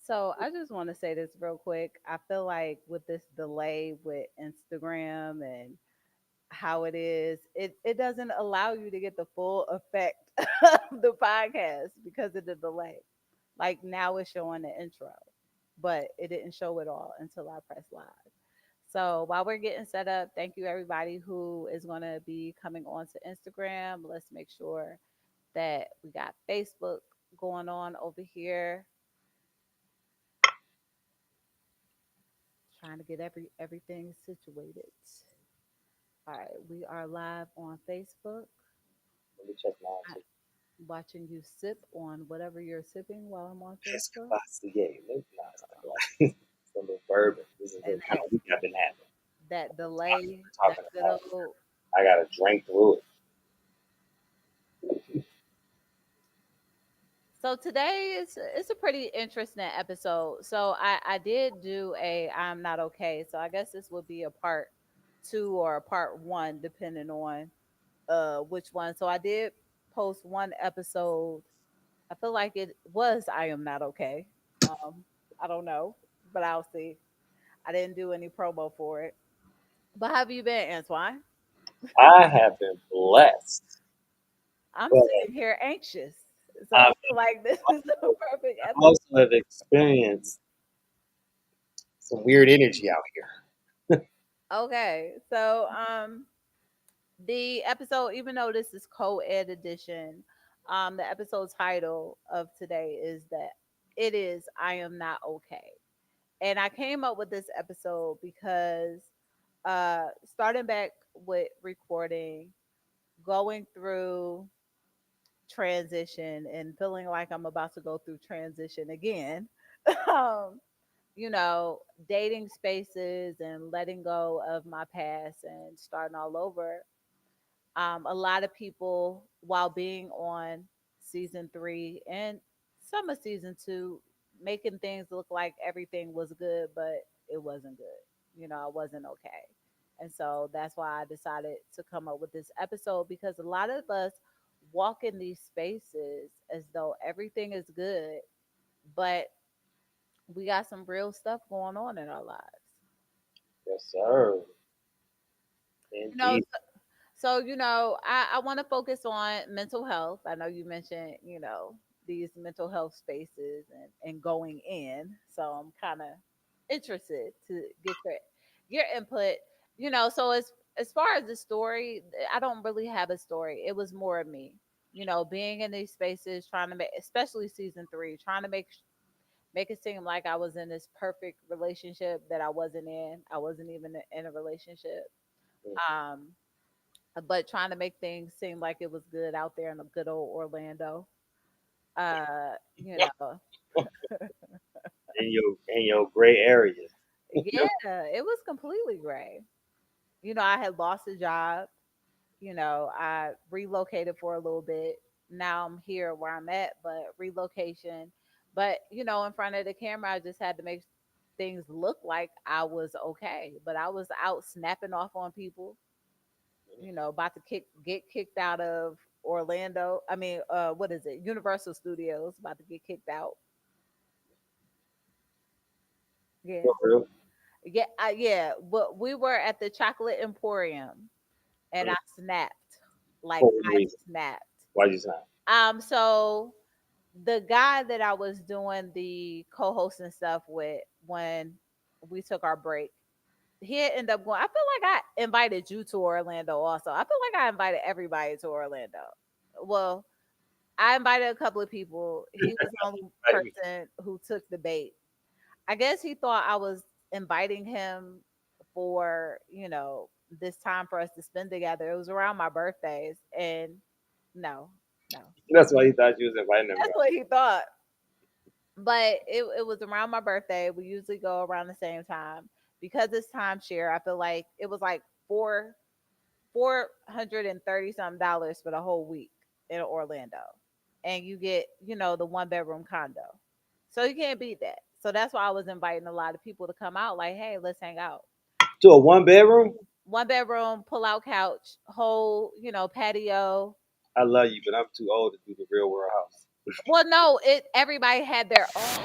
So I just want to say this real quick. I feel like with this delay with Instagram and how it is, it doesn't allow you to get the full effect of the podcast because of the delay. Like now it's showing the intro, but it didn't show it all until I press live. So while we're getting set up, thank you everybody who is going to be coming on to Instagram. Let's make sure that we got Facebook going on over here. Trying to get everything situated. All right, we are live on Facebook. Let me check mine I'm too. watching you sip on whatever you're sipping while I'm on Facebook. Escabasier. No, it's not like it's a little bourbon. This is the And kind of week I've been having. that We're delay, that talking good about. old. I gotta drink through it. So today is it's a pretty interesting episode. So I did do a I'm not okay. So I guess this would be a part two or a part one, depending on which one. So I did post one episode. I feel like it was I am not okay. Um, I don't know, but I'll see. I didn't do any promo for it. But how have you been, Antoine? I have been blessed, I'm but sitting here anxious. So I I've, feel like this is the perfect I episode. also have experienced some weird energy out here. Okay. So the episode, even though this is co-ed edition, the episode title of today is that it is I am not okay. And I came up with this episode because starting back with recording, going through transition and feeling like I'm about to go through transition again. um, Dating spaces and letting go of my past and starting all over. A lot of people, while being on season three and some of season two, making things look like everything was good, but it wasn't good. I wasn't okay. And so that's why I decided to come up with this episode because a lot of us walk in these spaces as though everything is good, but we got some real stuff going on in our lives. Yes, sir. You know, Indeed. I want to focus on mental health. I know you mentioned, these mental health spaces and going in. So I'm kind of interested to get your input. So as far as the story, I don't really have a story. It was more of me. Being in these spaces, trying to make, especially season three, trying to make it seem like I was in this perfect relationship that I wasn't in. I wasn't even in a relationship. Um, but trying to make things seem like it was good out there in the good old Orlando. You know, In your gray areas. yeah, it was completely gray. I had lost a job. I relocated for a little bit. Now I'm here where I'm at, but relocation. But in front of the camera, I just had to make things look like I was okay. But I was out snapping off on people. About to get kicked out of Orlando. I mean, what is it? Universal Studios about to get kicked out. Yeah, For real. yeah. But we were at the Chocolate Emporium, and I snapped. Like For what I reason? snapped. Why you not? So the guy that I was doing the co-hosting stuff with when we took our break, he ended up going. I feel like I invited you to Orlando also. I feel like I invited everybody to Orlando. Well, I invited a couple of people. He was the only person who took the bait. I guess he thought I was inviting him for, this time for us to spend together. It was around my birthdays. And no, no. That's why you thought you was inviting them, That's bro. what he thought. But it was around my birthday. We usually go around the same time. Because it's timeshare, I feel like it was like $430 something dollars for the whole week in Orlando. And you get, the one bedroom condo. So you can't beat that. So that's why I was inviting a lot of people to come out, like, hey, let's hang out. To a one bedroom? One bedroom, pull out couch, whole, patio. I love you, but I'm too old to do the real world house. Well, no, it everybody had their own.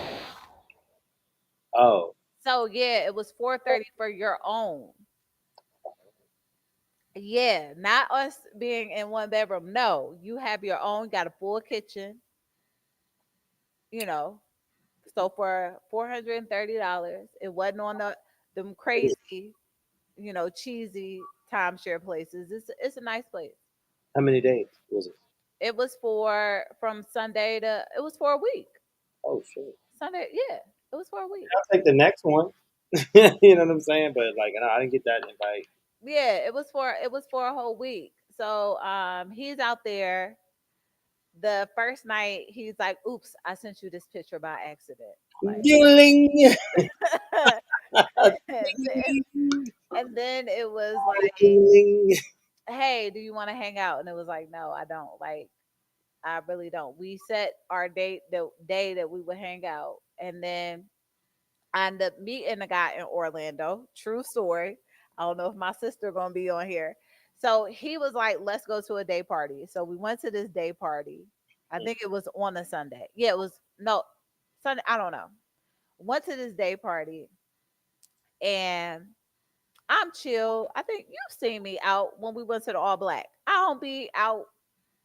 Oh, So yeah, it was 430 for your own. Yeah, not us being in one bedroom. No, you have your own, got a full kitchen, you know. So for $430, it wasn't on them crazy, cheesy timeshare places. It's a nice place. how many days was it? It was from Sunday to it was for a week. Oh shit! Sunday, yeah, it was for a week. I'll take the next one. You know what I'm saying? But like, no, I didn't get that invite. Yeah, it was for a whole week. So he's out there. The first night he's like, "Oops, I sent you this picture by accident." Like, Ding, and then, and then it was like, ding. "Hey, do you want to hang out?" And it was like, "No, I don't. Like, I really don't." We set our date the day that we would hang out, and then I ended up meeting a guy in Orlando. True story. I don't know if my sister gonna be on here. So he was like, "Let's go to a day party." So we went to this day party. I think it was on a Sunday. Yeah, it was no Sunday. I don't know. Went to this day party and I'm chill. I think you've seen me out when we went to the All Black. I don't be out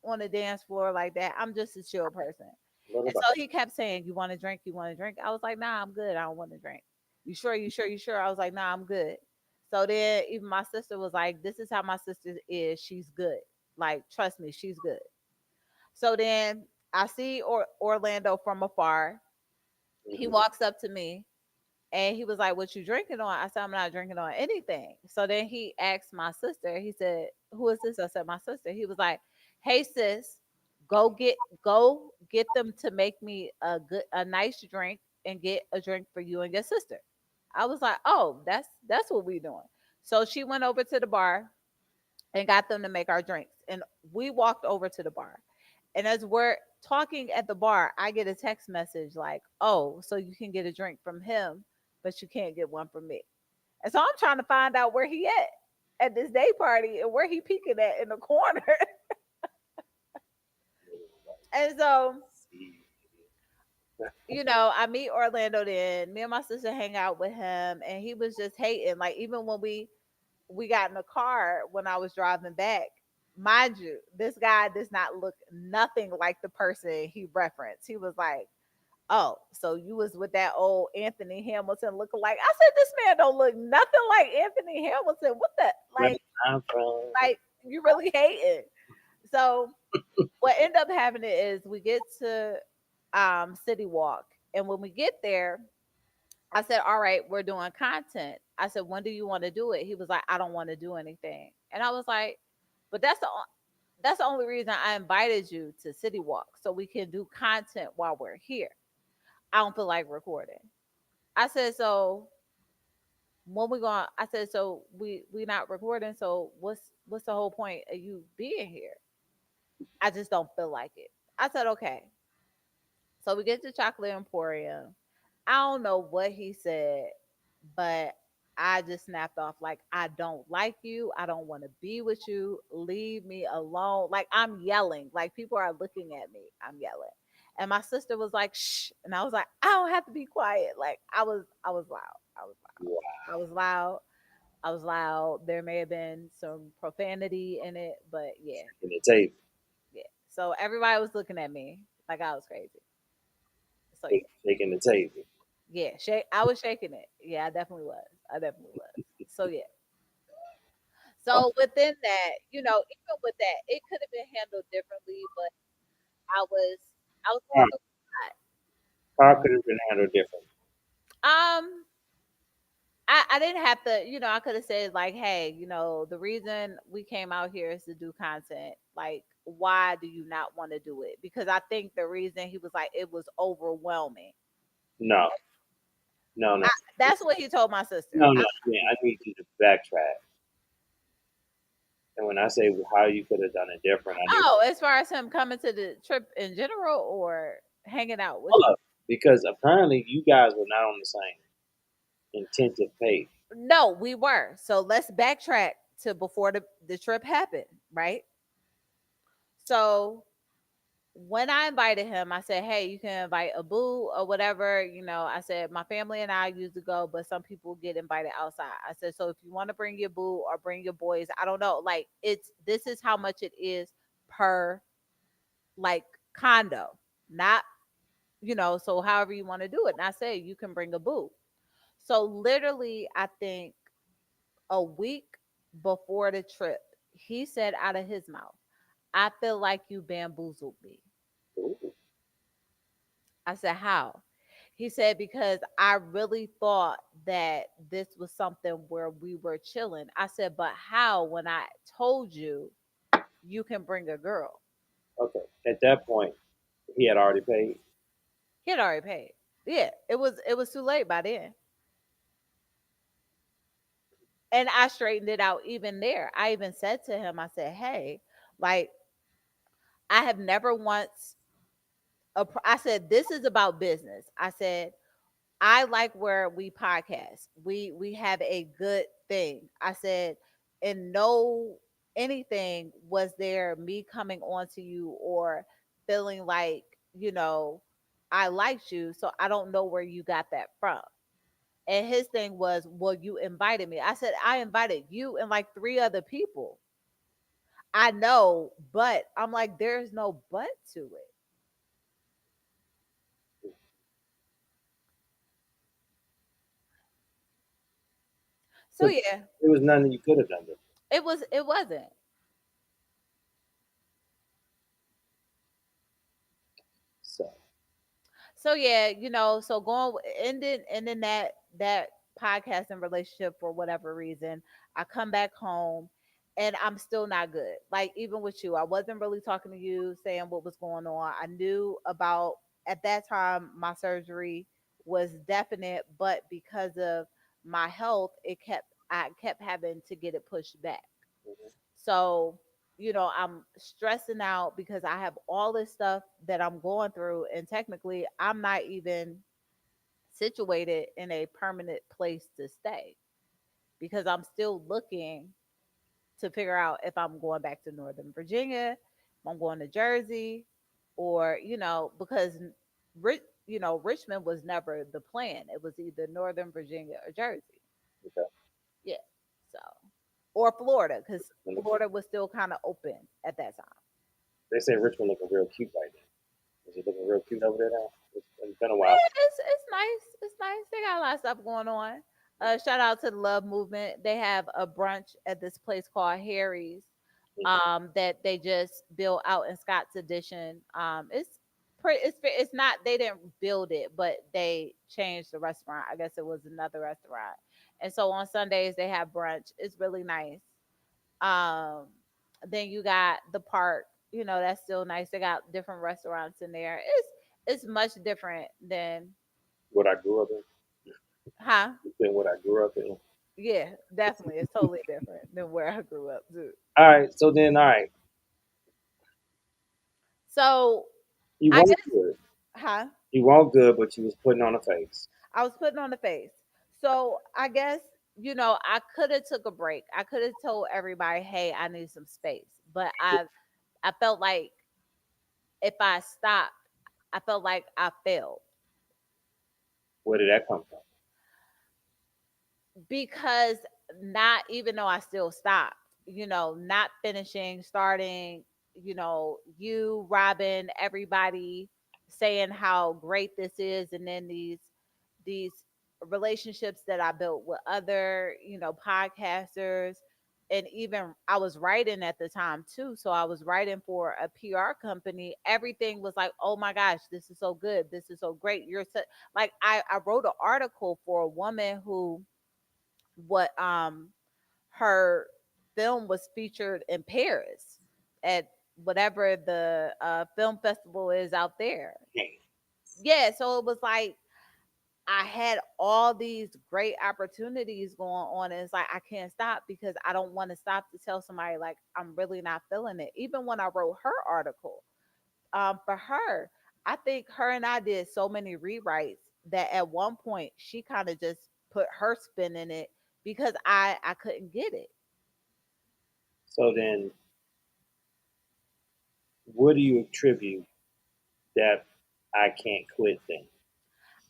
on the dance floor like that. I'm just a chill person. What And about? so he kept saying, "You want to drink? You want to drink?" I was like, "Nah, I'm good. I don't want to drink." "You sure? You sure? You sure?" I was like, "Nah, I'm good." So then even my sister was like, "This is how my sister is. She's good. Like, trust me, she's good." So then I see Orlando from afar. He Mhm. walks up to me and he was like, "What you drinking on?" I said, "I'm not drinking on anything." So then he asked my sister, he said, "Who is this?" I said, "My sister." He was like, "Hey sis, go get them to make me a nice drink and get a drink for you and your sister." I was like, "Oh, that's what we doing." So she went over to the bar and got them to make our drinks. And we walked over to the bar. And as we're talking at the bar, I get a text message like, "Oh, so you can get a drink from him, but you can't get one from me." And so I'm trying to find out where he at this day party and where he peeking at in the corner. And so, See. I meet Orlando then. Me and my sister hang out with him and he was just hating. Like even when we got in the car when I was driving back. Mind you, this guy does not look nothing like the person he referenced. He was like, "Oh, so you was with that old Anthony Hamilton looking like?" I said, "This man don't look nothing like Anthony Hamilton. What the Where I'm from. like you really hating." So what ended up happening is we get to City Walk, and when we get there, I said, "All right, we're doing content." I said, "When do you want to do it?" He was like, "I don't want to do anything." And I was like, "But that's the only reason I invited you to City Walk so we can do content while we're here. I don't feel like recording." I said, "So when we going?" I said, "So we not recording. So what's the whole point of you being here?" "I just don't feel like it." I said, "Okay." So we get to Chocolate Emporium. I don't know what he said, but I just snapped off like, "I don't like you. I don't want to be with you. Leave me alone." Like I'm yelling. Like people are looking at me. I'm yelling. And my sister was like, "Shh." And I was like, "I don't have to be quiet." Like I was loud. I was Wow. loud. I was loud. I was loud. There may have been some profanity in it, but yeah, In the tape. yeah. So everybody was looking at me like I was crazy. So yeah. Shaking the tape. Yeah, shake. I was shaking it. Yeah, I definitely was. I definitely was. So yeah. Oh, So within that, even with that, it could have been handled differently, but I was I was going wow. through How could it have been handled different? a lot. I didn't have to, I could have said like, "Hey, the reason we came out here is to do content. Like, why do you not want to do it?" Because I think the reason he was like it was overwhelming. No, no, no, That's what he told my sister. no, no. Yeah, I need you to backtrack. And when I say how you could have done it different, I need Oh, as far as him coming to the trip in general or hanging out with all of it. Because apparently you guys were not on the same intensive page. No, we were. So let's backtrack to before the trip happened, right? So when I invited him, I said, "Hey, you can invite a boo or whatever." I said my family and I used to go, but some people get invited outside. I said, "So if you want to bring your boo or bring your boys, I don't know. Like it's this is how much it is per like condo, not so however you want to do it." And I say you can bring a boo. So literally, I think a week before the trip, he said out of his mouth, "I feel like you bamboozled me." Ooh, I said, "How?" He said, "Because I really thought that this was something where we were chilling." I said, "But how when I told you you can bring a girl?" okay. At that point, he had already paid. He had already paid. Yeah, it was too late by then. And I straightened it out even there. I even said to him, I said, "Hey, like I have never once I said this is about business." I said, "I like where we podcast. We have a good thing." I said, "And no anything was there me coming on to you or feeling like, I liked you, so I don't know where you got that from." And his thing was, "Well, you invited me." I said, "I invited you and like three other people." I know, but I'm like, there's no but to it. So So yeah, there was nothing you could have done. There. it wasn't. So So yeah, so going ending that podcasting relationship for whatever reason, I come back home and I'm still not good. Like even with you, I wasn't really talking to you, saying what was going on. I knew about at that time my surgery was definite, but because of my health, I kept having to get it pushed back. mhm, So, I'm stressing out because I have all this stuff that I'm going through, and technically, I'm not even situated in a permanent place to stay because I'm still looking to figure out if I'm going back to Northern Virginia, if I'm going to Jersey, or, because Richmond was never the plan. It was either Northern Virginia or Jersey. okay. Yeah. So, or Florida, because And Florida was still kind of open at that time. they say Richmond looking real cute right now. Is it looking real cute over there now? It's been a while. Yeah, it's nice. It's nice. They got a lot of stuff going on. Shout out to the Love Movement. They have a brunch at this place called Harry's. Mhm. That they just built out in Scott's Addition. It's pretty. It's not. They didn't build it, but they changed the restaurant. I guess it was another restaurant. And so on Sundays they have brunch. It's really nice. Um, then you got the park. That's still nice. They got different restaurants in there. It's much different than What I grew up in. huh? You said what I grew up in. Yeah, definitely. It's totally different than where I grew up too. All right. So then, all right. So You I want guess good. huh? You want good, but you was putting on a face. I was putting on the face. So I guess I could have took a break. I could have told everybody, "Hey, I need some space." But I felt like if I stopped, I felt like I failed Where did that come from? because not even though I still stopped, not finishing, starting, you, Robin, everybody saying how great this is, and then these relationships that I built with other, podcasters. And even I was writing at the time too. So I was writing for a PR company. Everything was like, "Oh my gosh, this is so good. This is so great. You're so like," I wrote an article for a woman who what her film was featured in Paris at whatever the film festival is out there. Hey, Yeah, so it was like I had all these great opportunities going on, and it's like I can't stop because I don't want to stop to tell somebody like I'm really not feeling it. Even when I wrote her article, for her, I think her and I did so many rewrites that at one point she kind of just put her spin in it because I couldn't get it. so then, what do you attribute? that I can't quit thing.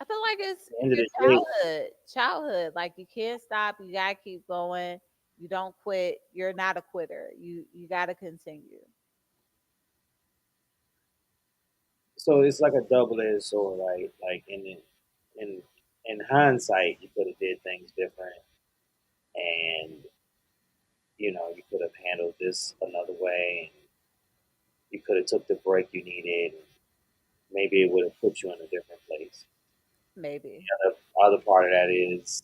I feel like it's At the end of your the day, childhood. Like you can't stop. You gotta keep going. You don't quit. You're not a quitter. You gotta continue. so it's like a double-edged sword, right? Like in in hindsight, you could have did things different, and you could have handled this another way, and you could have took the break you needed. And maybe it would have put you in a different place. Maybe The other part of that is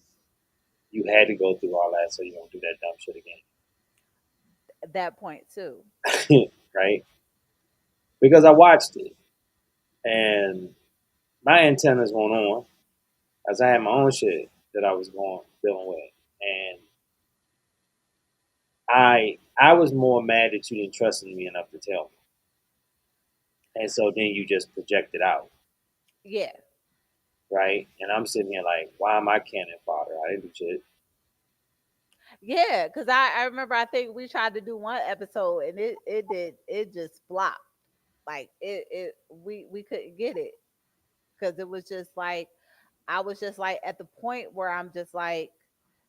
you had to go through all that so you don't do that dumb shit at that point too. again, right? Because I watched it and my antennas went on as I had my own shit that I was going dealing with, and I was more mad that you didn't trust in me enough to tell me, and so then you just project it out, Yeah. right? And I'm sitting here like, why am I cannon fodder? I didn't do shit. Yeah, because I remember I think we tried to do one episode and it just flopped. Like it we couldn't get it because it was just like I was just like at the point where I'm just like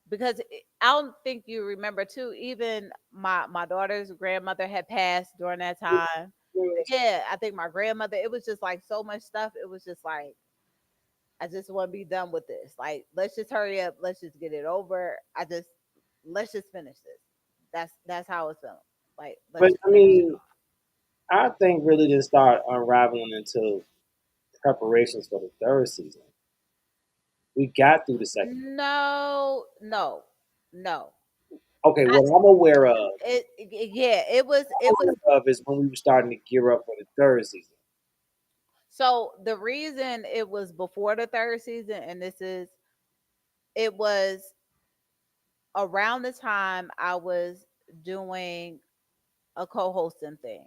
because I don't think you remember too. Even my daughter's grandmother had passed during that time. Yeah, I think my grandmother. It was just like so much stuff. It was just like I just want to be done with this. Like let's just hurry up. Let's just get it over. Let's just finish this. That's how it's feeling. Like let's But just I finish it. mean, our thing really didn't start unraveling until preparations for the third season. We got through the second. No, no, no. Okay, I, what I'm aware of, yeah, it was is when we were starting to gear up for the third season. so the reason it was before the third season, and it was around the time I was doing a co-hosting thing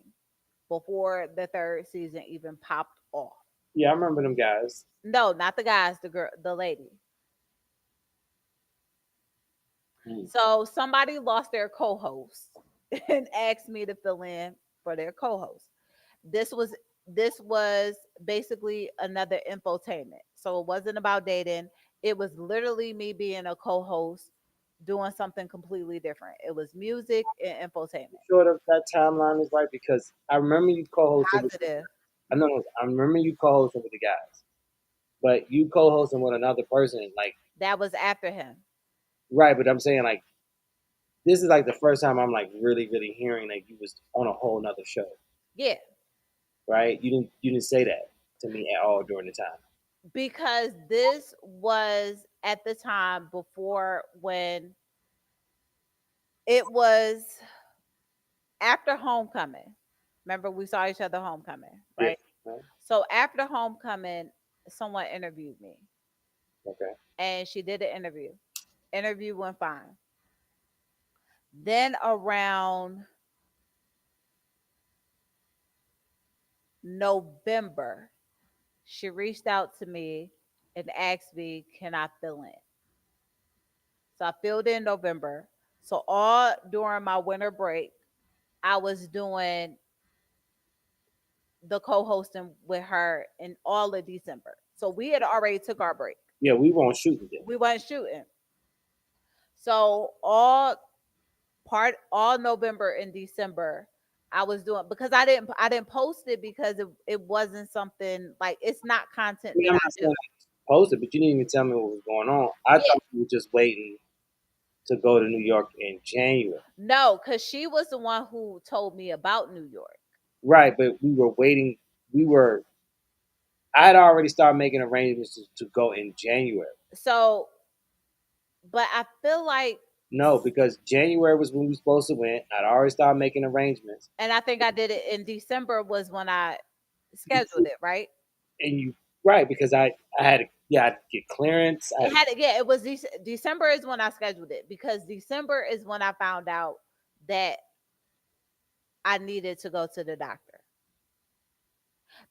before the third season even popped off. Yeah, I remember them guys. No, not the guys, the girl, the lady. Mm. So somebody lost their co-host and asked me to fill in for their co-host. This was this was basically another infotainment. So it wasn't about dating. It was literally me being a co-host doing something completely different. It was music and You infotainment. sure that timeline is right? Because I remember you co-hosting with. Positive. I know. I remember you co-hosting with the guys, but you co-hosting with another person, like That was after him. right. But I'm saying like this is like the first time I'm like really, really hearing that you was on a whole nother show, Yeah. right? You didn't say that to me at all during the time. Because this was at the time before when it was after homecoming. Remember, we saw each other homecoming, Yeah. right? Right? So after homecoming, someone interviewed me Okay. and she did an interview. Interview went fine. Then around November, she reached out to me and asked me, can I fill in? So I filled in November. So all during my winter break, I was doing the co-hosting with her in all of December. So we had already took our break. Yeah, we weren't shooting then. We weren't shooting. So all November and December I was doing because I didn't post it because it wasn't something like it's not I content mean, that I'm I not saying do. I posted, but you didn't even tell me what was going on. I Yeah. thought you were just waiting to go to New York in January. No, because she was the one who told me about New York. Right, but we were waiting. We were. I had already started making arrangements to go in January. So but I feel like No, because January was when we were supposed to win. I'd already started making arrangements, and I think I did it in December was when I scheduled it, right? and you right because I had to yeah I had to get clearance. I had It to, had yeah, it was December is when I scheduled it because December is when I found out that I needed to go to the doctor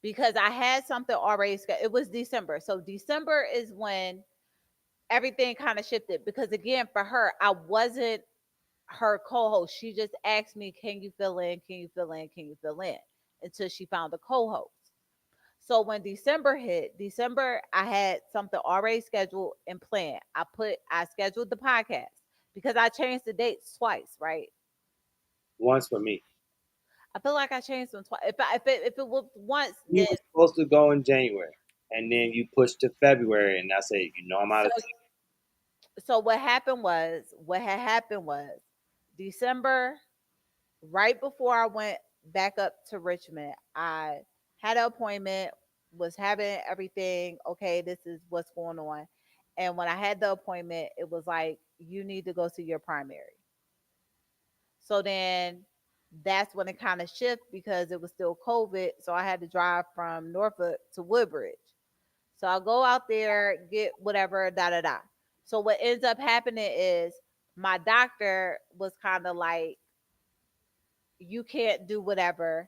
because I had something already scheduled. It was December. So December is when everything kind of shifted because again for her I wasn't her co-host. She just asked me, "Can you fill in? Can you fill in? Can you fill in?" until she found a co-host. So when December hit, December I had something already scheduled and planned. I scheduled the podcast because I changed the dates twice, right? Once for me. I feel like I changed them twice. If it was once, We then were supposed to go in January, and then you pushed to February, and I said, you know, I'm out so of town. what had happened was December, right before I went back up to Richmond, I had an appointment, was having everything. Okay, this is what's going on. And when I had the appointment, it was like, you need to go to your primary. So then that's when it kind of shifted because it was still COVID. So I had to drive from Norfolk to Woodbridge. So I'll go out there, get whatever, da da da. So what ends up happening is my doctor was kind of like, you can't do whatever.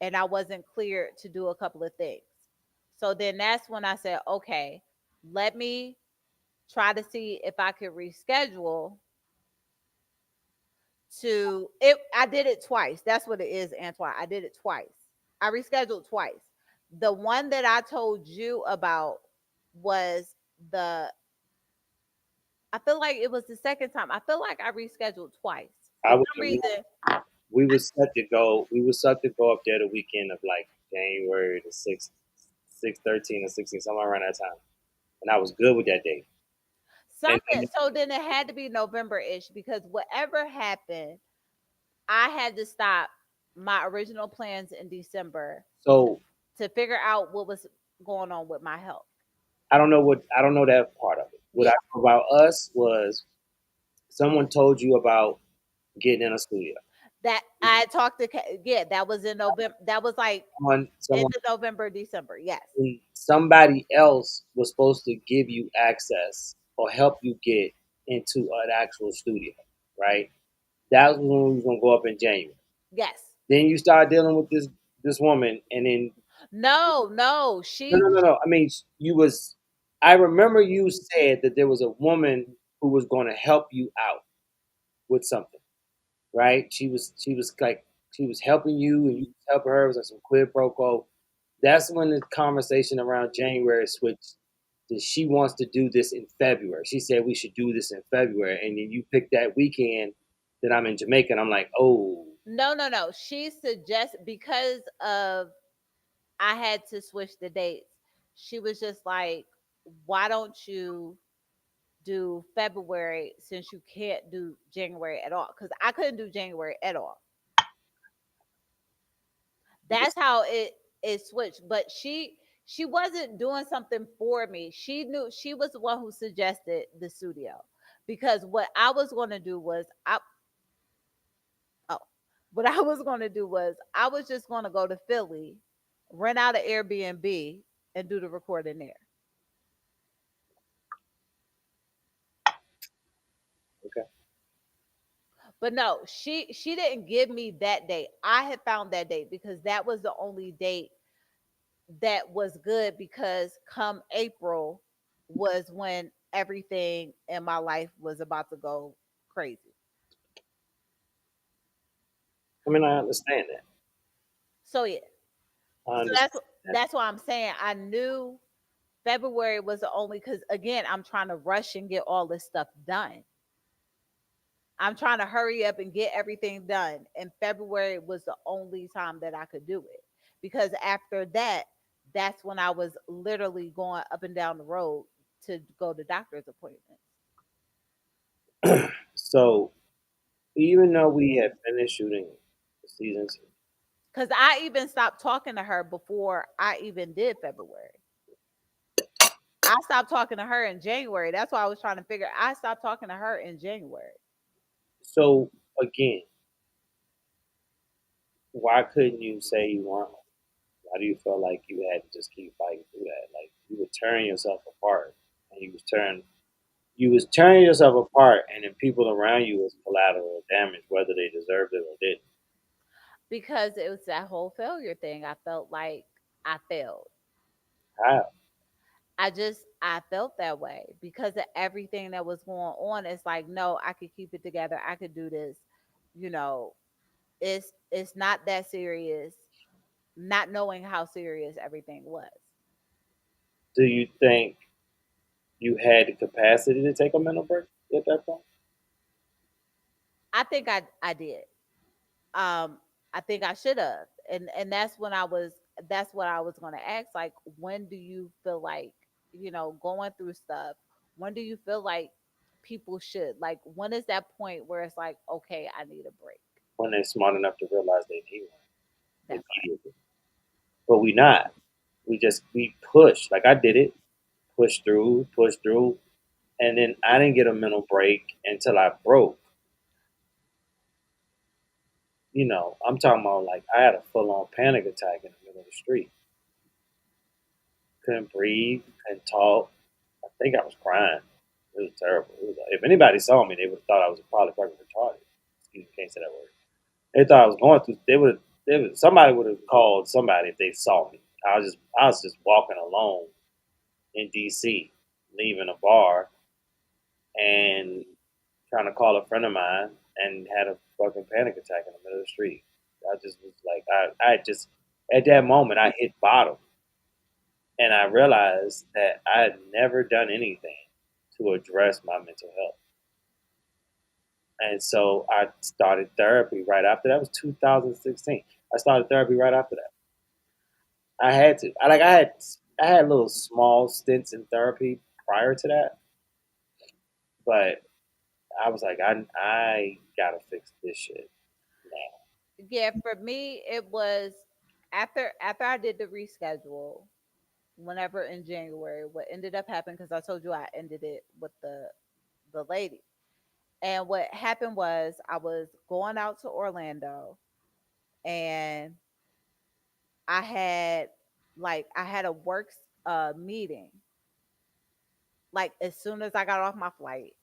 And I wasn't cleared to do a couple of things. So then that's when I said, okay, let me try to see if I could reschedule to it. I did it twice. That's what it is, Antoine. I did it twice. I rescheduled twice. The one that I told you about was the I feel like it was the second time. I feel like I rescheduled twice. For I was some reason, we was set to go. We was set to go up there the weekend of like January the 6th, 6, 13 or 16, somewhere around that time. And I was good with that date. And something, so then it had to be November-ish because whatever happened, I had to stop my original plans in December so to figure out what was going on with my health. I don't know that part of it. What I Yeah. know about us was someone told you about getting in a studio. That I talked to yeah, that was in November. That was like end Someone of November, December. Yes. somebody else was supposed to give you access or help you get into an actual studio, right? That was when we was gonna go up in January. Yes. Then you start dealing with this woman, and then No, no. no. I mean, you was. I remember you said that there was a woman who was going to help you out with something, right? She was like she was helping you, and you was helping her. It was like some quid pro quo. That's when the conversation around January switched. That she wants to do this in February. She said we should do this in February, and then you picked that weekend that I'm in Jamaica, and I'm like, oh, No, no, no. She suggested because of I had to switch the dates. She was just like, why don't you do February since you can't do January at all? Because I couldn't do January at all. That's how it switched. But she wasn't doing something for me. She knew she was the one who suggested the studio. Because what I was going to do was oh, what I was going to do was I was just going to go to Philly, rent out an Airbnb, and do the recording there. okay. But no, she didn't give me that date. I had found that date because that was the only date that was good because come April was when everything in my life was about to go crazy. I mean, I understand that. So yeah. I So understand that. that's why I'm saying I knew February was the only because again I'm trying to rush and get all this stuff done. I'm trying to hurry up and get everything done. And February was the only time that I could do it. Because after that, that's when I was literally going up and down the road to go to doctor's appointments. So even though we had finished shooting season two, Because I even stopped talking to her before I even did February. I stopped talking to her in January. That's why I was trying to figure. I stopped talking to her in January so again, why couldn't you say you weren't? Why do you feel like you had to just keep fighting through that? Like you were tearing yourself apart, and you was tearing yourself apart, and then people around you was collateral damage, whether they deserved it or didn't. because it was that whole failure thing. I felt like I failed. How? I felt that way because of everything that was going on. It's like, no, I could keep it together. I could do this. You know, it's not that serious. not knowing how serious everything was. Do you think you had the capacity to take a mental break at that point? I think I did. Um, I think I should have, and that's what I was going to ask. Like, when do you feel like, going through stuff? When do you feel like people should, like, when is that point where it's like, okay, I need a break? When they're smart enough to realize they need one That part. immediately. But we not. We push. Like I did it, push through, and then I didn't get a mental break until I broke. I'm talking about like I had a full on panic attack in the middle of the street. Couldn't breathe, couldn't talk. I think I was crying. It was terrible. If anybody saw me, they would have thought I was probably fucking retarded. Excuse me, can't say that word. They thought I was going through. Somebody would have called somebody if they saw me. I was just walking alone in D.C., leaving a bar and trying to call a friend of mine and had a fucking panic attack in the middle of the street. I just was like, I just at that moment I hit bottom and I realized that I had never done anything to address my mental health. And so I started therapy right after that. It was 2016. I started therapy right after that. I had to. I had little small stints in therapy prior to that, but I was like, I gotta fix this shit now. Yeah, for me, it was after I did the reschedule. Whenever in January, what ended up happening, because I told you I ended it with the lady. And what happened was I was going out to Orlando, and I had a work meeting like as soon as I got off my flight.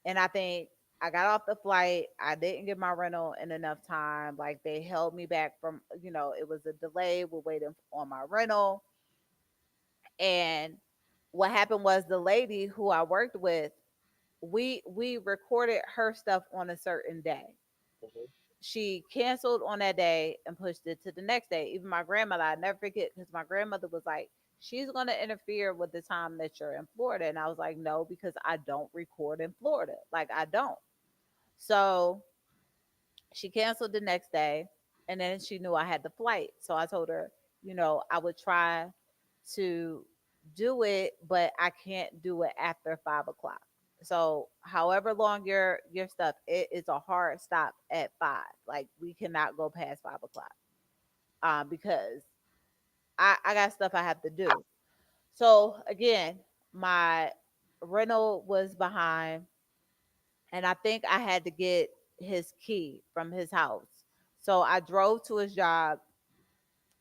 And I think I got off the flight, I didn't get my rental in enough time. Like, they held me back from, it was a delay. We're waiting on my rental. And what happened was the lady who I worked with, we recorded her stuff on a certain day. Mhm. She canceled on that day and pushed it to the next day. Even my grandmother, I never forget, because my grandmother was like, she's going to interfere with the time that you're in Florida. And I was like, no, because I don't record in Florida. Like, I don't. So she canceled the next day, and then she knew I had the flight. So I told her, I would try to do it, but I can't do it after 5 o'clock. So however long your stuff, it is a hard stop at 5. Like, we cannot go past 5 o'clock. Because I got stuff I have to do. So again, my rental was behind, and I think I had to get his key from his house. So I drove to his job,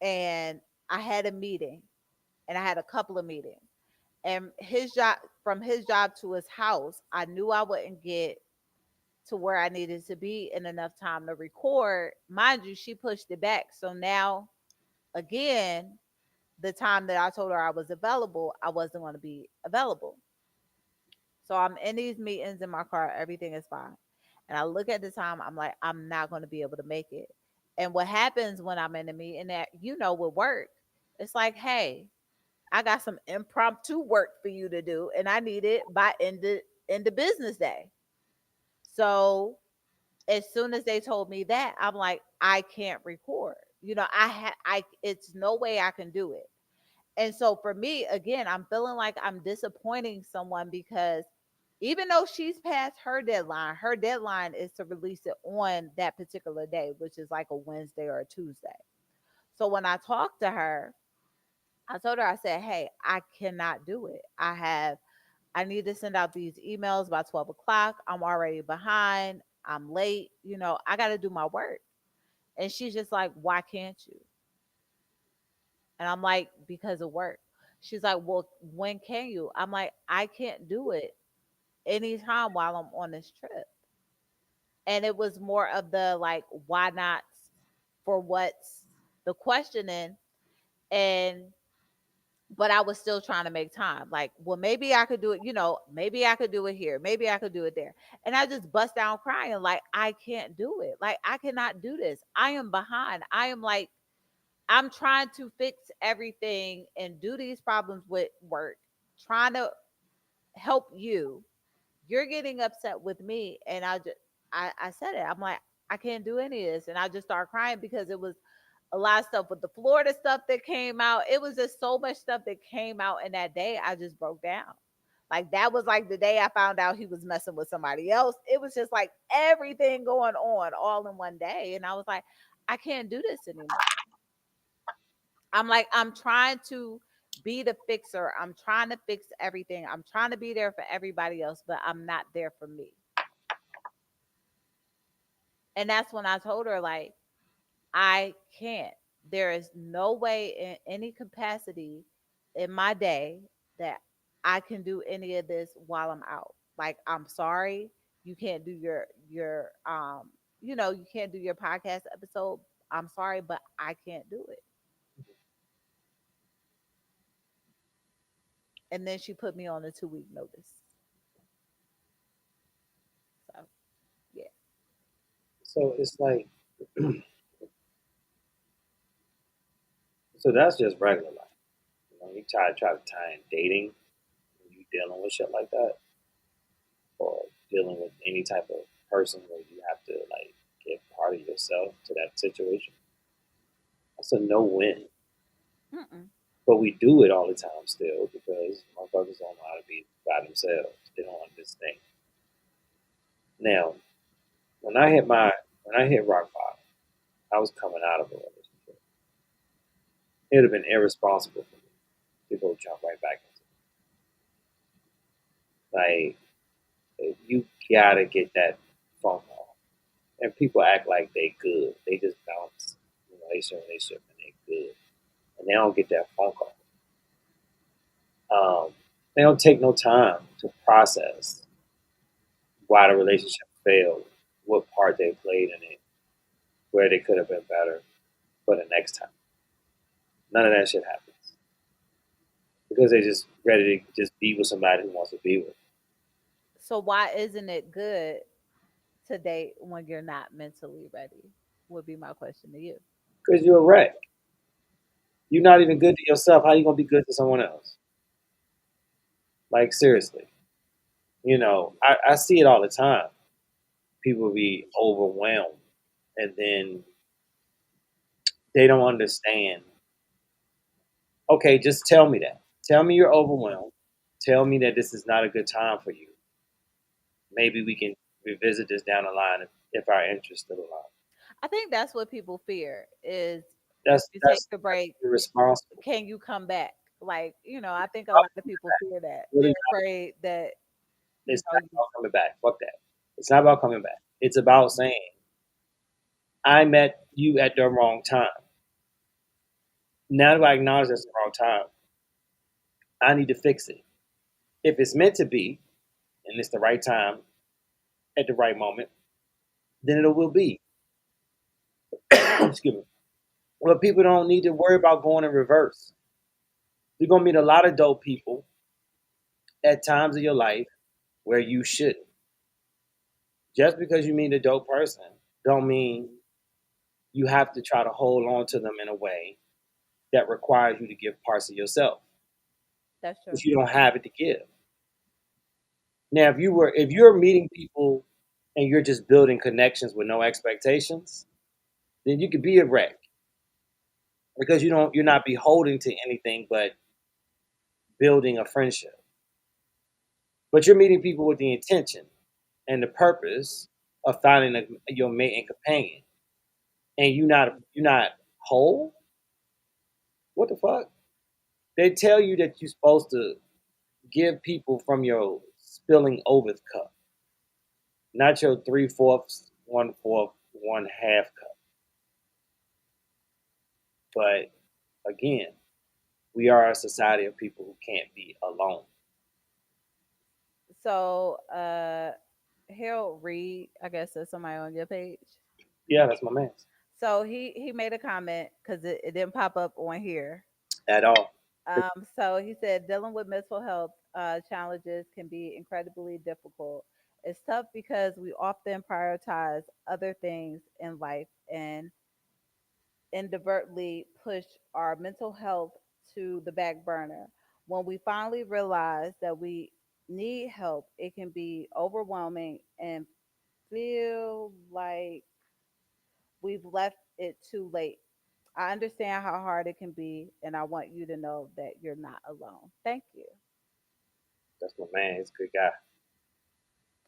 and I had a meeting, and I had a couple of meetings. And his job to his house, I knew I wouldn't get to where I needed to be in enough time to record. Mind you, she pushed it back. So now, again, the time that I told her I was available, I wasn't going to be available. So I'm in these meetings in my car, everything is fine. And I look at the time, I'm like, I'm not going to be able to make it. And what happens when I'm in a meeting, that, with work, it's like, hey, I got some impromptu work for you to do, and I need it by end of business day. So as soon as they told me that, I'm like, I can't record. I it's no way I can do it. And so for me, again, I'm feeling like I'm disappointing someone, because even though she's past her deadline is to release it on that particular day, which is like a Wednesday or a Tuesday. So when I talked to her, I told her, I said, hey, I cannot do it. I need to send out these emails by 12 o'clock. I'm already behind. I'm late. I got to do my work. And she's just like, why can't you? And I'm like, because of work. She's like, well, when can you? I'm like, I can't do it anytime while I'm on this trip. And it was more of the like, why not, for what's the questioning. And but I was still trying to make time. Like, well, maybe I could do it, maybe I could do it here, maybe I could do it there. And I just bust down crying, like, I can't do it. Like, I cannot do this. I am behind. I am like I'm trying to fix everything and do these problems with work, trying to help you. You're getting upset with me, and I said it. I'm like, I can't do any of this, and I just started crying because it was a lot of stuff with the Florida stuff that came out. It was just so much stuff that came out, and that day I just broke down. Like that was like the day I found out he was messing with somebody else. It was just like everything going on all in one day, and I was like, I can't do this anymore. I'm like, I'm trying to be the fixer. I'm trying to fix everything. I'm trying to be there for everybody else, but I'm not there for me. And that's when I told her, like, I can't. There is no way in any capacity in my day that I can do any of this while I'm out. Like, I'm sorry, you can't do you can't do your podcast episode. I'm sorry, but I can't do it. And then she put me on a 2 week notice. So yeah. So it's like, so that's just regular life. You know, you try to tie in dating when you dealing with shit like that, or dealing with any type of person where you have to like give part of yourself to that situation. That's a no win. Mm-mm. But we do it all the time still because motherfuckers don't know how to be by themselves. They don't understand. Now, when I hit my when I hit rock bottom, I was coming out of a relationship. It would have been irresponsible for me to go jump right back into it. Like you gotta get that phone call. And people act like they good. They just bounce from relationship and they good. And they don't get that phone call. They don't take no time to process why the relationship failed, what part they played in it, where they could have been better for the next time. None of that shit happens because they just ready to just be with somebody who wants to be with. So why isn't it good to date when you're not mentally ready? Would be my question to you. Because you're a wreck. You're not even good to yourself. How you gonna be good to someone else? Like seriously, I see it all the time. People be overwhelmed, and then they don't understand. Okay, just tell me that. Tell me you're overwhelmed. Tell me that this is not a good time for you. Maybe we can revisit this down the line if our interests still align. I think that's what people fear is if That's you take that's a that's break, irresponsible. can you come back? Like, I think a lot of people fear that. They're Really, afraid that, you it's know, not about coming back. Fuck that. It's not about coming back. It's about saying I met you at the wrong time. Now that I acknowledge that's the wrong time, I need to fix it. If it's meant to be, and it's the right time at the right moment, then it will be. Excuse me. But people don't need to worry about going in reverse. You're gonna meet a lot of dope people at times of your life where you shouldn't. Just because you meet a dope person, don't mean you have to try to hold on to them in a way that requires you to give parts of yourself that's true. because you don't have it to give. Now, if you're meeting people and you're just building connections with no expectations, then you could be a wreck because you're not beholden to anything but building a friendship. But you're meeting people with the intention and the purpose of finding your mate and companion, and you're not whole. What the fuck? They tell you that you're supposed to give people from your spilling over cup, not your 3/4, 1/4, one half cup. But again, we are a society of people who can't be alone. So, Harold Reed, I guess that's somebody on your page. Yeah, that's my man. So he made a comment because it didn't pop up on here. At all. So he said dealing with mental health challenges can be incredibly difficult. It's tough because we often prioritize other things in life and inadvertently push our mental health to the back burner. When we finally realize that we need help, it can be overwhelming and feel like we've left it too late. I understand how hard it can be, and I want you to know that you're not alone. Thank you. That's my man. He's a good guy.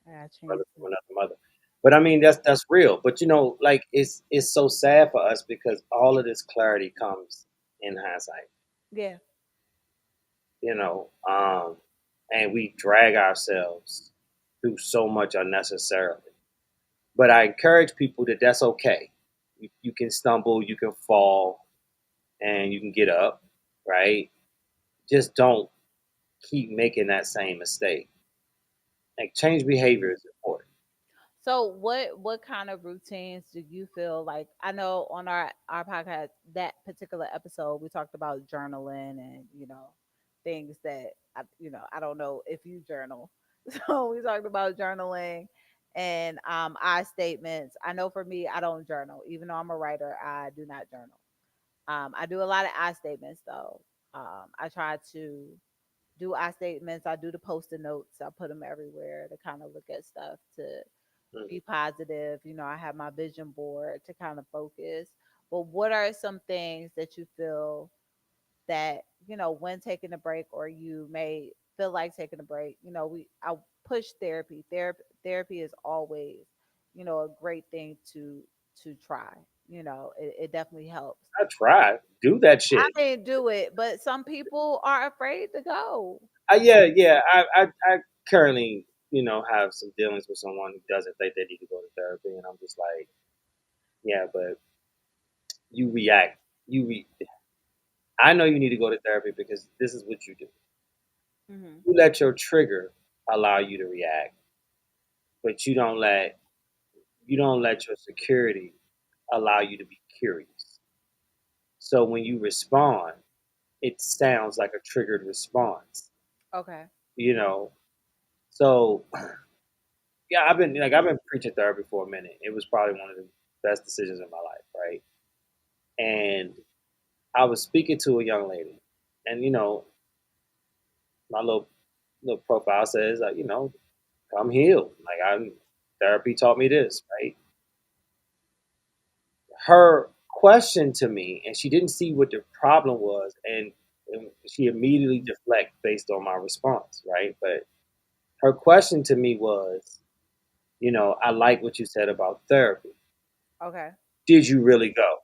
I gotta Brother change from this. another mother. But I mean, that's real. But you know, like it's so sad for us because all of this clarity comes in hindsight. Yeah. You know, and we drag ourselves through so much unnecessarily. But I encourage people that that's okay. You can stumble, you can fall, and you can get up, right? Just don't keep making that same mistake. Like change behavior is important. So what kind of routines do you feel like? I know on our podcast that particular episode we talked about journaling and things that I don't know if you journal. So we talked about journaling and I statements. I know for me I don't journal even though I'm a writer. I do not journal. I do a lot of I statements though. I try to do I statements. I do the post-it notes. I put them everywhere to kind of look at stuff to Mhm. be positive. I have my vision board to kind of focus. But what are some things that you feel that, when taking a break or you may feel like taking a break, I push therapy. Therapy is always, a great thing to try. It definitely helps. I try do that I shit. didn't do it, but some people are afraid to go. Yeah. I currently, have some dealings with someone who doesn't think they need to go to therapy, and I'm just like, yeah, but you react. You re- I know you need to go to therapy because this is what you do. Hmm. You let your trigger allow you to react, but you don't let your security allow you to be curious. So when you respond, it sounds like a triggered response. Okay. You know. So yeah, I've been preaching therapy for a minute. It was probably one of the best decisions in my life, right? And I was speaking to a young lady, and my little profile says, come healed. Like I'm therapy taught me this, right? Her question to me, and she didn't see what the problem was, and she immediately deflect based on my response, right? But her question to me was, I like what you said about therapy. Okay. Did you really go?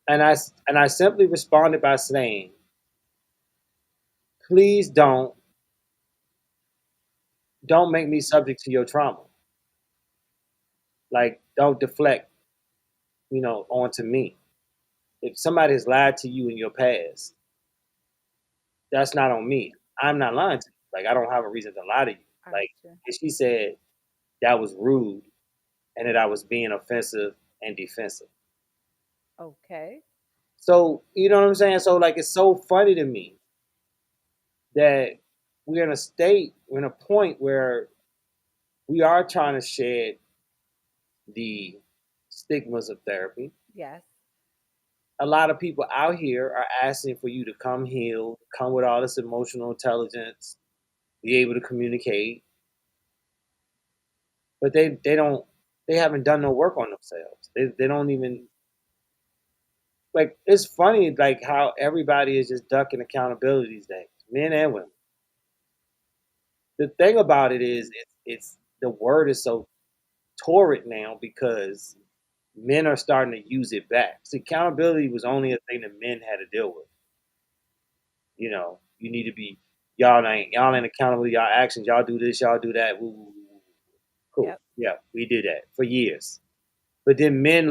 And I simply responded by saying, please don't make me subject to your trauma. Like don't deflect, onto me. If somebody has lied to you in your past, that's not on me. I'm not lying to you. Like I don't have a reason to lie to you. I got Like you. and she said that was rude and that I was being offensive and defensive. Okay. So you know what I'm saying? So like it's so funny to me that we're in a point where we are trying to shed the stigmas of therapy. Yes. A lot of people out here are asking for you to come heal, come with all this emotional intelligence, be able to communicate, but they haven't done no work on themselves. They don't even like it's funny like how everybody is just ducking accountability these days, men and women. The thing about it is it's the word is so torrid now because men are starting to use it back. See, accountability was only a thing that men had to deal with. You need to be y'all ain't accountable to y'all actions. Y'all do this, y'all do that. Woo, woo, woo, woo. Cool. Yep. Yeah, we did that for years. But then men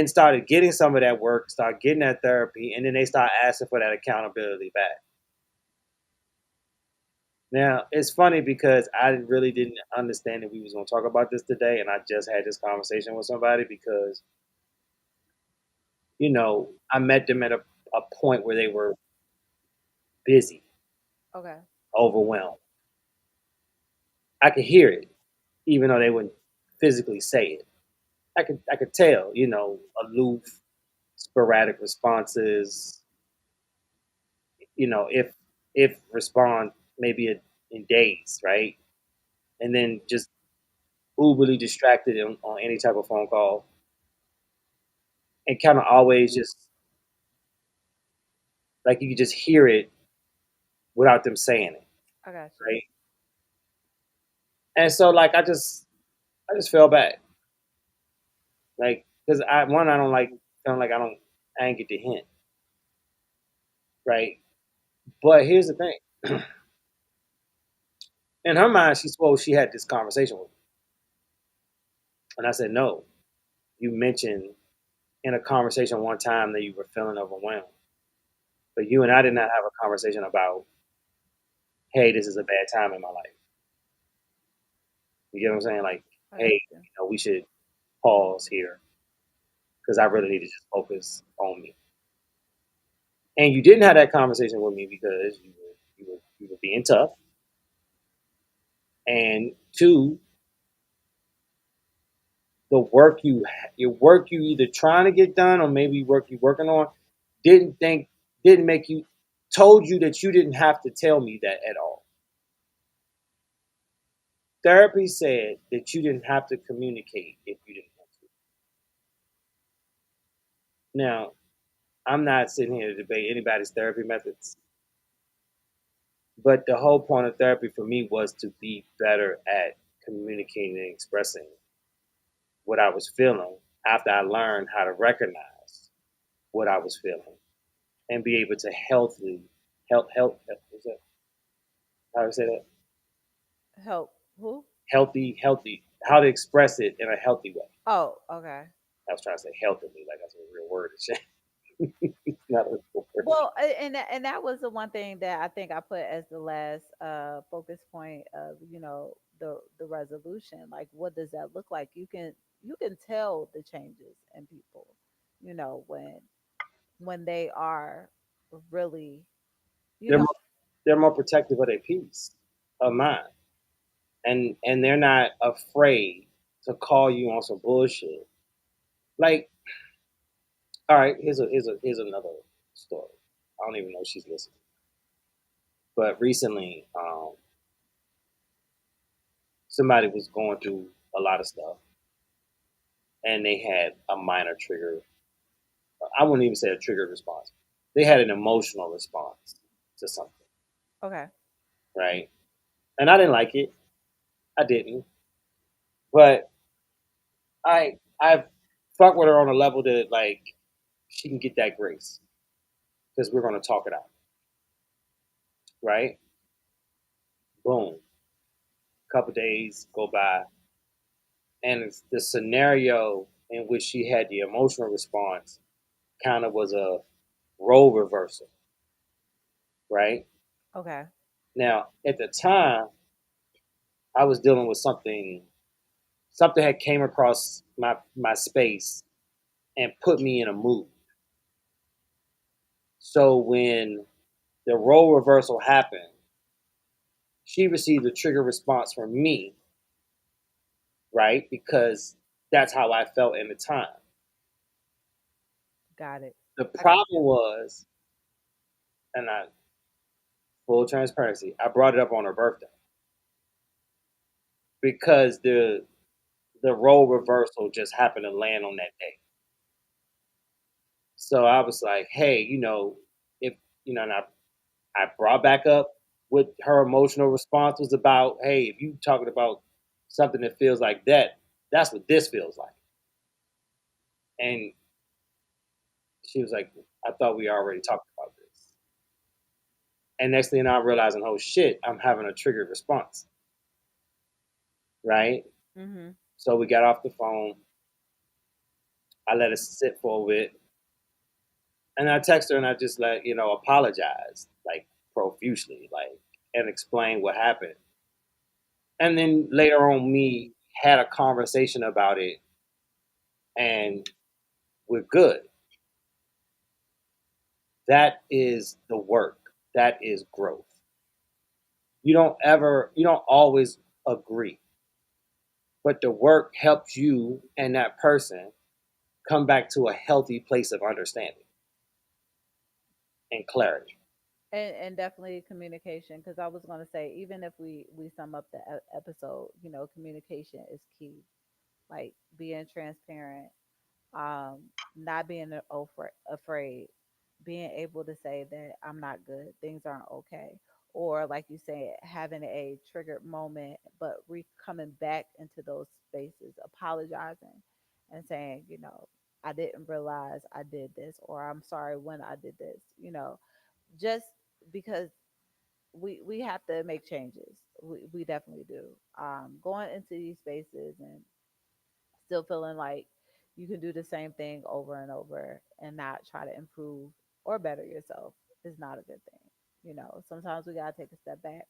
started getting some of that work, start getting that therapy, and then they start asking for that accountability back. Now it's funny because I really didn't understand that we was gonna talk about this today, and I just had this conversation with somebody because I met them at a point where they were busy, Okay. overwhelmed. I could hear it, even though they wouldn't physically say it. I could tell, aloof, sporadic responses, if respond maybe in days, right? And then just uberly distracted on any type of phone call, and kind of always just like you could just hear it without them saying it, I got you. right? And so like I just fell back, like because I don't like feeling like I didn't get the hint, right? But here's the thing. In her mind, she swore she had this conversation with me. And I said, no. You mentioned in a conversation one time that you were feeling overwhelmed. But you and I did not have a conversation about, hey, this is a bad time in my life. You get what I'm saying? Like, I got hey, you. we should pause here because I really need to just focus on me. And you didn't have that conversation with me because you were being tough. And two, the work your work you either trying to get done or maybe work you working on didn't think didn't make you told you that you didn't have to tell me that at all. Therapy said that you didn't have to communicate if you didn't want to. Now, I'm not sitting here to debate anybody's therapy methods, but the whole point of therapy for me was to be better at communicating and expressing what I was feeling after I learned how to recognize what I was feeling and be able to healthily what's that? How do I say that? Help who? Healthy, how to express it in a healthy way. Oh, okay. I was trying to say healthily, like that's a real word. It's not a real word. Well, and that was the one thing that I think I put as the last focus point of the resolution. Like, what does that look like? You can tell the changes in people, when they are really, you They're know, more, they're more protective of their peace of mind, and they're not afraid to call you on some bullshit. Like, all right, here's another story. I don't even know if she's listening, but recently, somebody was going through a lot of stuff, and they had a minor trigger. I wouldn't even say a trigger response. They had an emotional response to something, okay, right? And I didn't like it. I didn't, but I fuck with her on a level that like she can get that grace because we're gonna talk it out, right? Boom. Couple days go by, and it's the scenario in which she had the emotional response kind of was a role reversal, right? okay, Now, at the time, I was dealing with something had came across my space and put me in a mood. So when the role reversal happened, she received a trigger response from me, right? Because that's how I felt in the time. got it. The I got problem was, and I full transparency, I brought it up on her birthday because the role reversal just happened to land on that day. So I was like, hey, if and I brought back up what her emotional response was about. Hey, if you talking about something that feels like that, that's what this feels like. And she was like, I thought we already talked about this. And next thing I'm realizing, oh shit, I'm having a triggered response, right? you. So we got off the phone. I let it sit for a bit, and I text her and I just apologize like profusely, like and explain what happened. And then later on, me had a conversation about it, and we're good. That is the work. That is growth. You don't always agree, but the work helps you and that person come back to a healthy place of understanding and clarity. And definitely communication, because I was going to say, even if we sum up the episode, communication is key. Like being transparent, um, not being afraid, being able to say that I'm not good, things aren't okay, or like you said, having a triggered moment, but coming back into those spaces, apologizing and saying, I didn't realize I did this, or I'm sorry when I did this, just because we have to make changes. We definitely do. Going into these spaces and still feeling like you can do the same thing over and over and not try to improve or better yourself is not a good thing. Sometimes we got to take a step back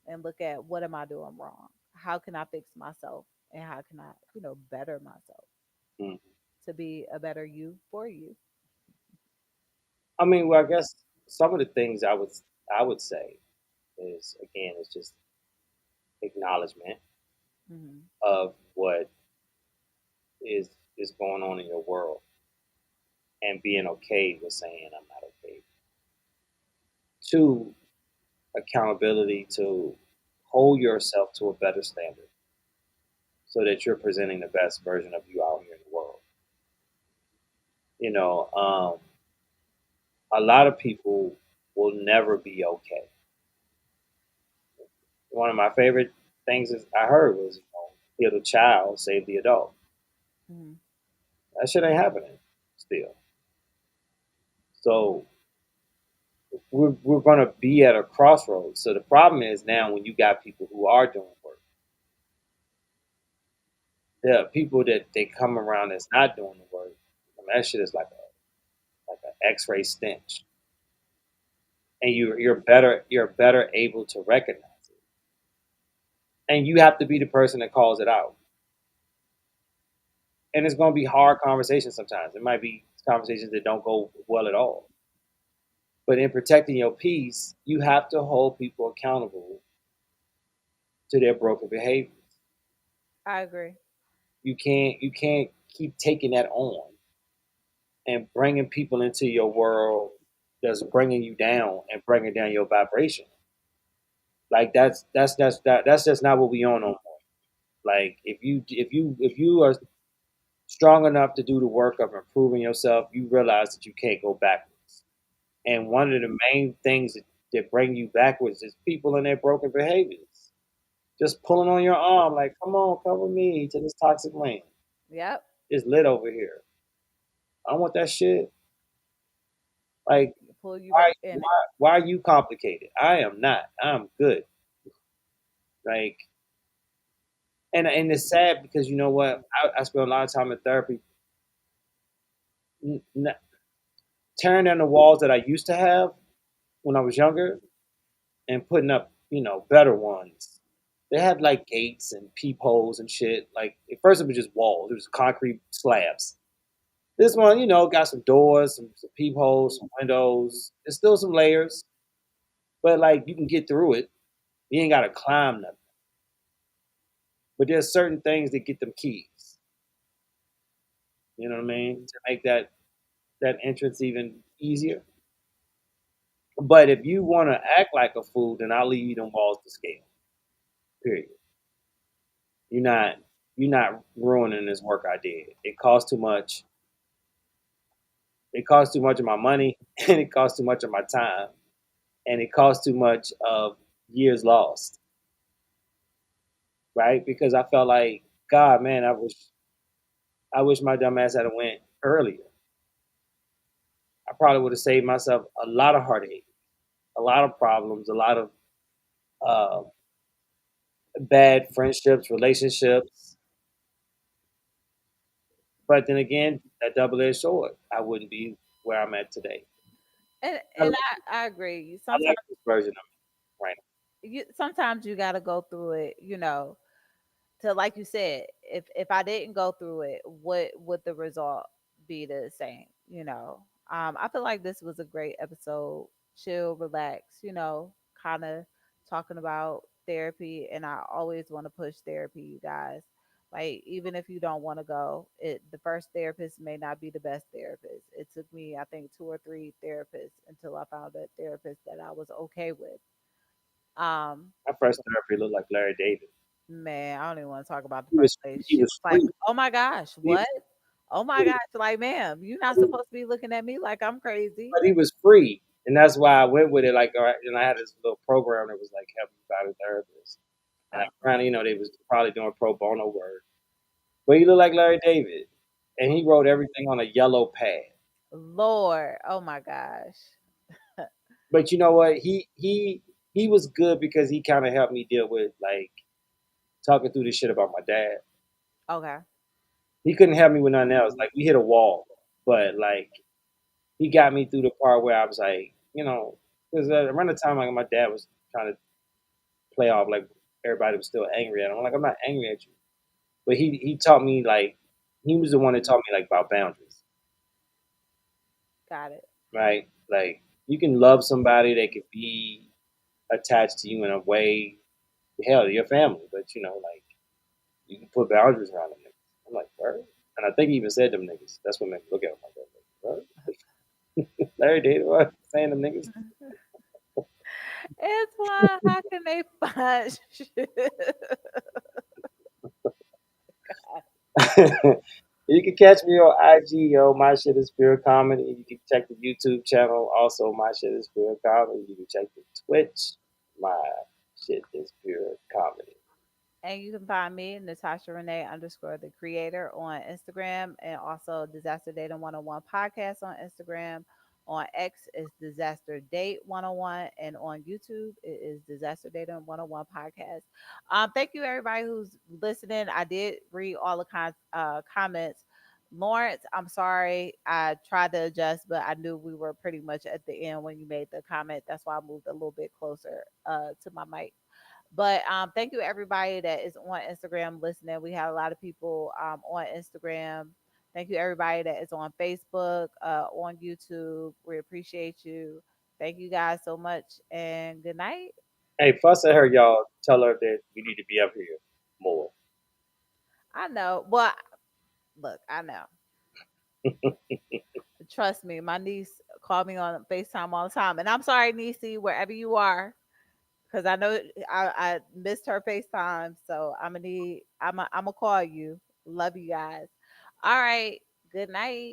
and look at, what am I doing wrong? How can I fix myself? And how can I, better myself Mm. to be a better you for you? I mean, well, I guess some of the things I would say is, again, it's just acknowledgement Hmm. of what is going on in your world and being okay with saying I'm not okay. Two, accountability to hold yourself to a better standard so that you're presenting the best version of you out here in the world. You know, a lot of people will never be okay. One of my favorite things is I heard was, heal the child, save the adult. Hmm. That shit ain't happening still. So we're gonna be at a crossroads. So the problem is now when you got people who are doing work, there are people that they come around that's not doing the work. I mean, that shit is like an X-ray stench, and you're better able to recognize it, and you have to be the person that calls it out. And it's gonna be hard conversations sometimes. It might be conversations that don't go well at all. But in protecting your peace, you have to hold people accountable to their broken behaviors. I agree. You can't keep taking that on and bringing people into your world that's bringing you down and bringing down your vibration. Like that's just not what we on no more. Like if you are strong enough to do the work of improving yourself, you realize that you can't go backwards. And one of the main things that bring you backwards is people and their broken behaviors. Just pulling on your arm, like, come on, come with me to this toxic land. Yep. It's lit over here. I don't want that shit. Like, Pull you why, right in it. why are you complicated? I am not. I'm good. Like, and it's sad because you know what? I spent a lot of time in therapy, n- n- tearing down the walls that I used to have when I was younger, and putting up, better ones. They had like gates and peepholes and shit. Like at first it was just walls. It was concrete slabs. This one, got some doors, some peepholes, some windows. There's still some layers, but like you can get through it. You ain't gotta climb nothing. But there's certain things that get them keys. You know what I mean? To make that entrance even easier. But if you want to act like a fool, then I'll leave you them walls to scale. Period. You're not you're not ruining this work I did. It costs too much. It costs too much of my money, and it costs too much of my time, and it costs too much of years lost. Right? Because I felt like, God, man, I wish my dumb ass had went earlier. I probably would have saved myself a lot of heartache, a lot of problems, a lot of uh, bad friendships, relationships. But then again, that double-edged sword. I wouldn't be where I'm at today. And I and like, I agree. I Sometimes like this version of me right you got to go through it, to, like you said, if I didn't go through it, what would the result be the same? I feel like this was a great episode. Chill, relax, kind of talking about therapy, and I always want to push therapy, you guys. Like even if you don't want to go, it the first therapist may not be the best therapist. It took me, I think, two or three therapists until I found a therapist that I was okay with. Um, My first therapy looked like Larry David. Man, I don't even want to talk about the He first was place. he She was was like, free. "Oh my gosh, He what? Oh my was gosh, like, ma'am, you're not free. supposed to be looking at me like I'm crazy." But he was free, and that's why I went with it. Like, all right, and I had this little program that was like helping find a therapist, and I Oh, kind of, they was probably doing pro bono work. But he looked like Larry David, and he wrote everything on a yellow pad. Lord, oh my gosh. But you know what? He was good because he kind of helped me deal with like talking through this shit about my dad. Okay, He couldn't help me with nothing else. Like we hit a wall, but like he got me through the part where I was like, because around the time like my dad was trying to play off like everybody was still angry at him. I'm like, I'm not angry at you, but he taught me like he was the one that taught me like about boundaries, got it. right? Like you can love somebody, they could be attached to you in a way, hell, your family, but like you can put boundaries around them niggas. I'm like, word? And I think he even said them niggas. That's what made me look at him like that. Like, word? Larry David, what? Saying them niggas? Antoine, how can they find you? You can catch me on IG, yo. My shit is pure comedy. You can check the YouTube channel. Also, my shit is pure comedy. You can check the Twitch. My shit is pure comedy. And you can find me, Natasha Renee underscore the creator on Instagram, and also Disaster Data 101 podcast on Instagram. On X is Disaster Date 101, and on YouTube it is Disaster Data 101 podcast. Thank you everybody who's listening. I did read all the comments. Lawrence, I'm sorry. I tried to adjust, but I knew we were pretty much at the end when you made the comment. That's why I moved a little bit closer to my mic. But thank you everybody that is on Instagram listening. We have a lot of people on Instagram. Thank you everybody that is on Facebook, on YouTube. We appreciate you. Thank you guys so much, and good night. Hey, fuss at her, y'all. Tell her that we need to be up here more. I know. Well, look, I know. Trust me, my niece called me on FaceTime all the time, and I'm sorry, Niecy, wherever you are, because I know I missed her FaceTime, so I'm gonna call you. Love you guys. All right. Good night.